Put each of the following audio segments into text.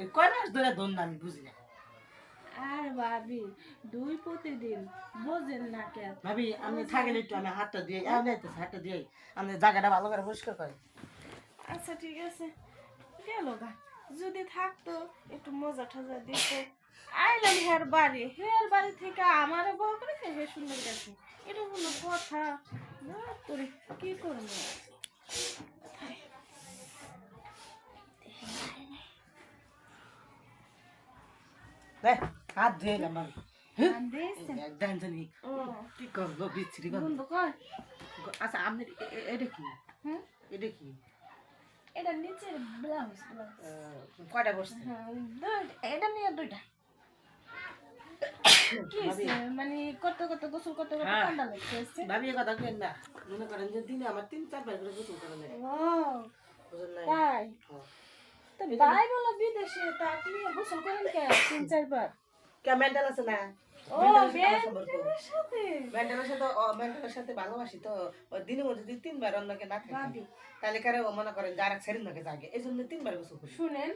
এই কয় মাস ধরে ধন না আমি বুঝি না। আর ভাবি দুই প্রতিদিন বোঝেন না কেন? ভাবি আপনি থাকেন একটু, আমি হাতটা দিয়ে এমনি আইতেছে, হাতটা দিয়ে আপনি জায়গাটা ভালো করে পরিষ্কার করেন। আচ্ছা ঠিক আছে, গেল গা। যদি থাকতো একটু মজা টজা দিত। আইলাম হের বাড়ি থেকে আমার বউ করে হে সুন্দর গেছে। এটা কোনো কথা না? তোর কি করবো? দেখ হাত ধুয়ে এলাম আমি। হ্যাঁ? দিয়েছেন? একদম জানি ও কি করবো বিচ্ছিরি করবো। বন্ধ কর। আচ্ছা আপনার এটা কি? হুম, এটা কি? এটা নিচের ব্লাউজ ব্লাউজ। কয়টা বসছে? হ্যাঁ, এটা নিয়ে দুইটা। কি ভাবি হইছে? মানে কত কত গোসল করতে করতে হ্যাঁ। ঠান্ডা লাগতেছে। ভাবি এ কথা কেন না, মনে করেন যে দিনে আমার 3-4 বার করে গোসল করা লাগে, ও বুঝলেন নাই? তাই? হ্যাঁ। তো ভাই বলো বিদেশে, তা আপনি গোসল করেন কে 3-4 বার? কে মেন্টাল আছে না? ও মেন্টালের সাথে আমার সম্পর্ক। বেন্টের সাথে মেন্টালের সাথে ভালোবাসি তো, ওই দিনের মধ্যে যদি 3 বার অন্যকে না থাকে ভাবি তাহলে কারে ও মনে করেন যারা ছেড়ে নাকি জাগে, এই জন্য 3 বার গোসল করি। শুনেন,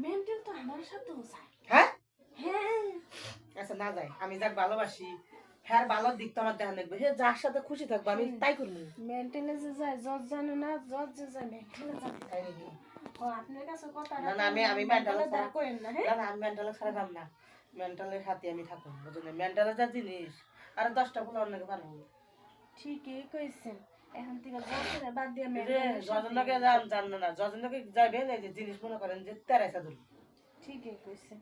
মেন্টেল তো আমার সাথেও যায়। হ্যাঁ হ্যাঁ, আচ্ছা না যায়, আমি যাক ভালোবাসি হ্যাঁ ভালো দিক তো আমার দেখা দেখবে, হে যার সাথে খুশি থাকবো আমি তাই করবো। মেন্টেলে যে যায় জজ জানো না, জজ যে যায় মেন্টেলে যায়। তাই নাকি? ও আপনার কাছে কথা না না আমি মেন্টালের মেন্টালে ছাড়া, করেন না, হ্যাঁ? না না আমি মেন্টালের ছাড়া দাম না, মেন্টালের সাথে আমি থাকুন, বুঝলেন? মেন্টালের যা জিনিস আর 10টা ফুল অন্যকে পারবো। ঠিকই কইছেন। এখন থেকে জজের বাদ দিয়ে যে মেন্টালের সাথে। যজনকে জান না যজনকে যাবেন এই যে জিনিস মনে করেন যে তেরাইছা ধরুন, ঠিকই কইছেন।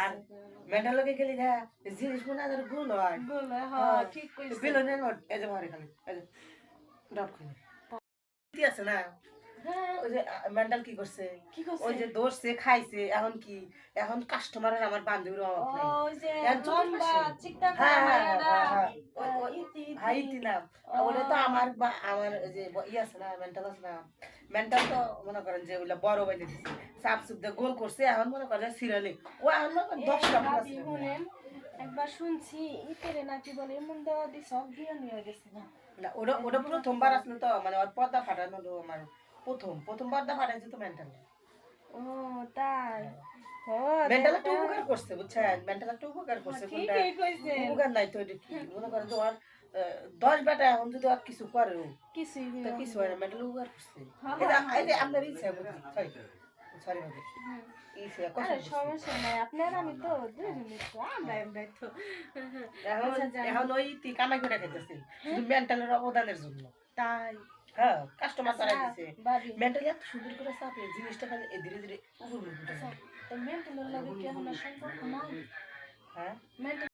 আর মেন্টালকে গেলি না জিনিস মনে আদার গুণ হয়। বলে হ্যাঁ ঠিক কইছেন। বিলনের নোট এই যে মারে খালি এই যে ডট খালি কি আছে না, হ্যাঁ, ওই যে মেন্টাল কি করছে, কি করছে? ওই যে দৌড়ছে খাইছে, এখন কি এখন কাস্টমারের আমার বান্ধবীর অভাব নাই। ওই যে এখন লম্বা চতুর্পাশে চিকটা হ্যাঁ করে হ্যাঁ মায়েরা, হ্যাঁ ইতি হাই ইতি। দিলাম। ও, ওটা তো আমার আমার যে ই আছে না মেন্টাল আছে না, মেন্টাল তো মনে করেন যে ওইগুলা বড় বাইলে দিচ্ছে সাপ সুপ দিয়ে গোল করছে, এখন মনে করেন সিরিয়ালি ও এখন মনে করেন এই 10টা ফুল ভাবি আছে। শুনেন, একবার শুনছি ইতেরে নাকি বলে এমন দেওয়া দি সব দিয়ে নিয়ে গেছে না। না ওটা ওটা প্রথমবার আসলো তো, মানে ওর পর্দা ফাটানো হলো আমার প্রথম পর্দা ফাটাইছে তো মেন্টাল। ও তাই? ও মেন্টাল একটা উপকার করছে বুঝছেন, মেন্টাল একটা উপকার করছে, কোনটা ঠিকই কইছেন। উপকার নাই তো এটা কি মনে করেন যে ওর 10 বেটা এখন যদি আর কিছু করে কিছুই তো হইলো কিছু না। হয় না, মেন্টাল উপকার করছে। হ্যাঁ, এটা হ্যাঁ, এই যে আপনার ইচ্ছা সরি সরি ভাবি হুম। ইচ্ছা আরে কষ্ট করছে। সমস্যা নাই, আপনার আমি তো দুইজনই তো আমরাই তো। এখন আচ্ছা যান। এখন ওই কামাই করে খাইতেছে শুধু মেন্টালের অবদানের জন্য। তাই? হ্যাঁ কাস্টমার আচ্ছা তারা দিছে ভাবি, মেন্টালি এত সুন্দর করে চাপে জিনিসটা খালি ধীরে ধীরে উপর উঠে আচ্ছা যায়। তো মেন্টালের লাগে কি এখন আর সম্পর্ক নাই? হ্যাঁ মেন্টাল